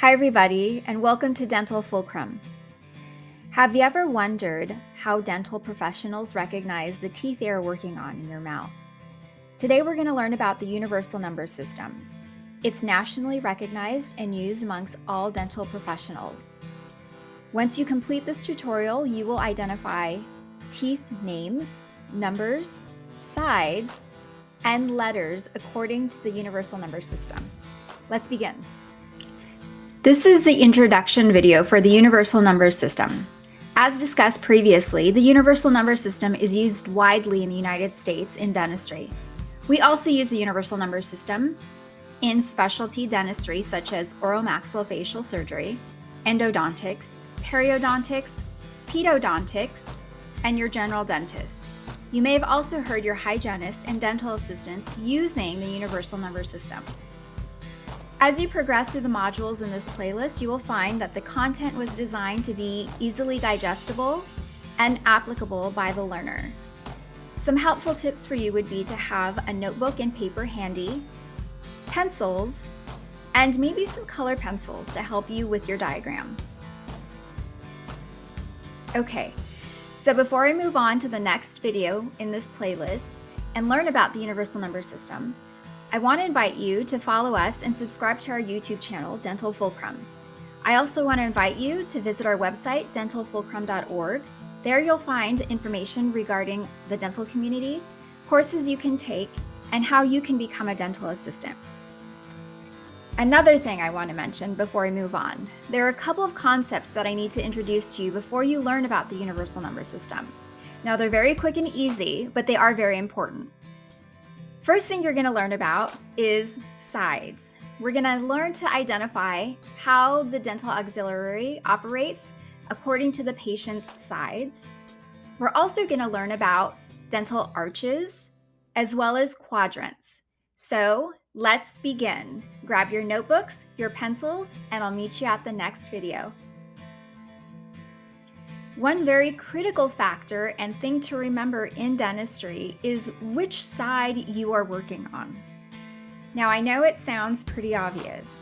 Hi everybody, and welcome to Dental Fulcrum. Have you ever wondered how dental professionals recognize the teeth they are working on in your mouth? Today we're going to learn about the universal number system. It's nationally recognized and used amongst all dental professionals. Once you complete this tutorial, you will identify teeth names, numbers, sides, and letters according to the universal number system. Let's begin. This is the introduction video for the universal number system. As discussed previously, the universal number system is used widely in the United States in dentistry. We also use the universal number system in specialty dentistry such as oromaxillofacial surgery, endodontics, periodontics, pedodontics, and your general dentist. You may have also heard your hygienist and dental assistants using the universal number system. As you progress through the modules in this playlist, you will find that the content was designed to be easily digestible and applicable by the learner. Some helpful tips for you would be to have a notebook and paper handy, pencils, and maybe some color pencils to help you with your diagram. Okay, so before I move on to the next video in this playlist and learn about the universal number system, I want to invite you to follow us and subscribe to our YouTube channel, Dental Fulcrum. I also want to invite you to visit our website, dentalfulcrum.org. There you'll find information regarding the dental community, courses you can take, and how you can become a dental assistant. Another thing I want to mention before I move on, there are a couple of concepts that I need to introduce to you before you learn about the universal number system. Now they're very quick and easy, but they are very important. First thing you're going to learn about is sides. We're going to learn to identify how the dental auxiliary operates according to the patient's sides. We're also going to learn about dental arches as well as quadrants. So let's begin. Grab your notebooks, your pencils, and I'll meet you at the next video. One very critical factor and thing to remember in dentistry is which side you are working on. Now, I know it sounds pretty obvious,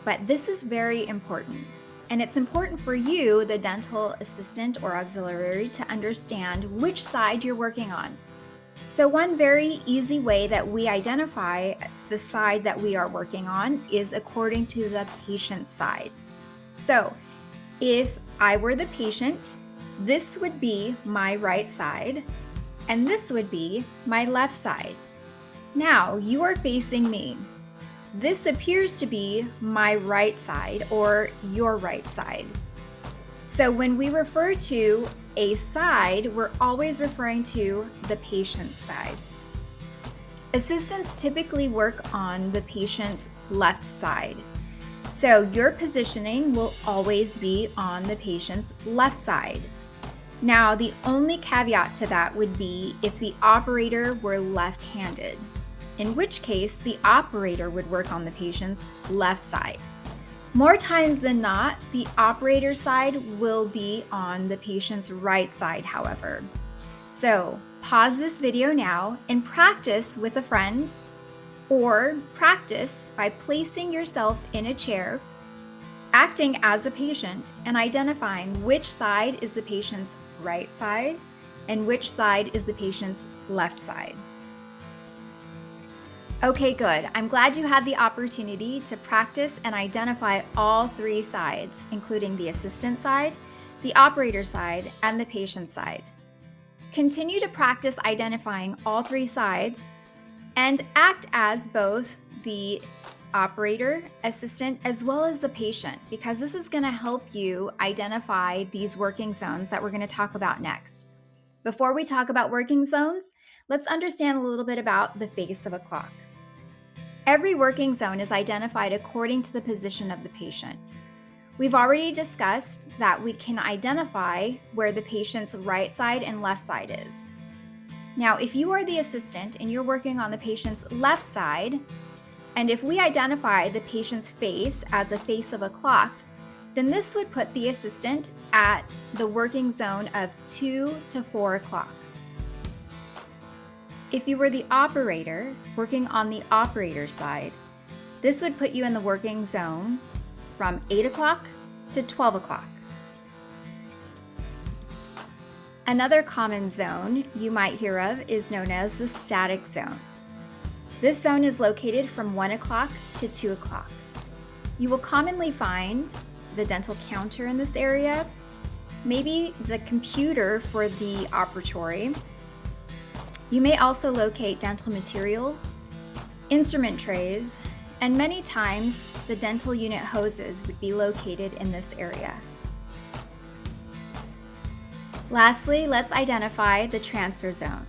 but this is very important. And it's important for you, the dental assistant or auxiliary, to understand which side you're working on. So one very easy way that we identify the side that we are working on is according to the patient's side. So if I were the patient, this would be my right side, and this would be my left side. Now, you are facing me. This appears to be my right side or your right side. So when we refer to a side, we're always referring to the patient's side. Assistants typically work on the patient's left side. So your positioning will always be on the patient's left side. Now, the only caveat to that would be if the operator were left-handed, in which case the operator would work on the patient's left side. More times than not, the operator side will be on the patient's right side, however. So pause this video now and practice with a friend, or practice by placing yourself in a chair, acting as a patient, and identifying which side is the patient's right side and which side is the patient's left side. Okay, good. I'm glad you had the opportunity to practice and identify all three sides, including the assistant side, the operator side, and the patient side. Continue to practice identifying all three sides and act as both the operator, assistant, as well as the patient, because this is going to help you identify these working zones that we're going to talk about next. Before we talk about working zones, let's understand a little bit about the face of a clock. Every working zone is identified according to the position of the patient. We've already discussed that we can identify where the patient's right side and left side is. Now, if you are the assistant and you're working on the patient's left side, and if we identify the patient's face as a face of a clock, then this would put the assistant at the working zone of 2 to 4 o'clock. If you were the operator working on the operator side, this would put you in the working zone from 8 o'clock to 12 o'clock. Another common zone you might hear of is known as the static zone. This zone is located from 1 o'clock to 2 o'clock. You will commonly find the dental counter in this area, maybe the computer for the operatory. You may also locate dental materials, instrument trays, and many times the dental unit hoses would be located in this area. Lastly, let's identify the transfer zone.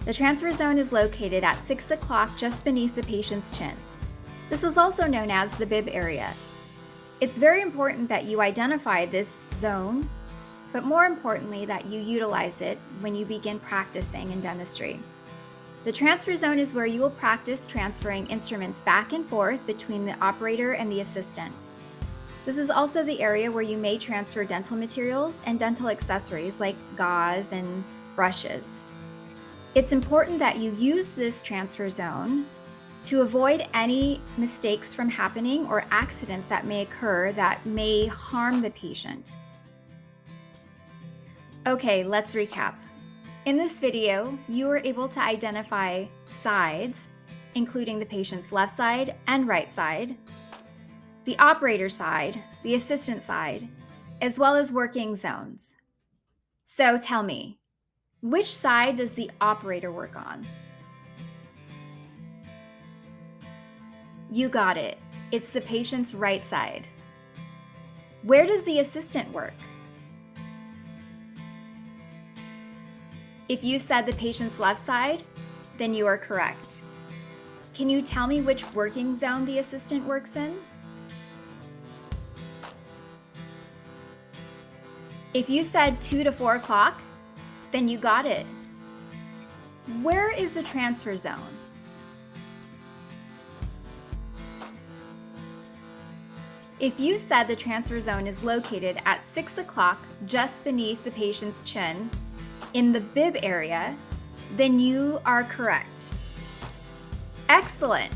The transfer zone is located at 6 o'clock just beneath the patient's chin. This is also known as the bib area. It's very important that you identify this zone, but more importantly that you utilize it when you begin practicing in dentistry. The transfer zone is where you will practice transferring instruments back and forth between the operator and the assistant. This is also the area where you may transfer dental materials and dental accessories like gauze and brushes. It's important that you use this transfer zone to avoid any mistakes from happening or accidents that may occur that may harm the patient. Okay, let's recap. In this video, you were able to identify sides, including the patient's left side and right side, the operator side, the assistant side, as well as working zones. So tell me, which side does the operator work on? You got it. It's the patient's right side. Where does the assistant work? If you said the patient's left side, then you are correct. Can you tell me which working zone the assistant works in? If you said 2 to 4 o'clock, then you got it. Where is the transfer zone? If you said the transfer zone is located at 6 o'clock just beneath the patient's chin in the bib area, then you are correct. Excellent!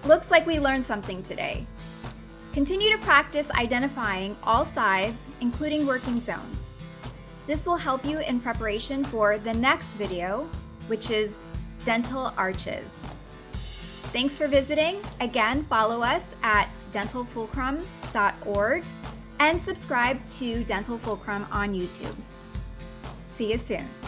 Looks like we learned something today. Continue to practice identifying all sides, including working zones. This will help you in preparation for the next video, which is dental arches. Thanks for visiting. Again, follow us at dentalfulcrum.org and subscribe to Dental Fulcrum on YouTube. See you soon.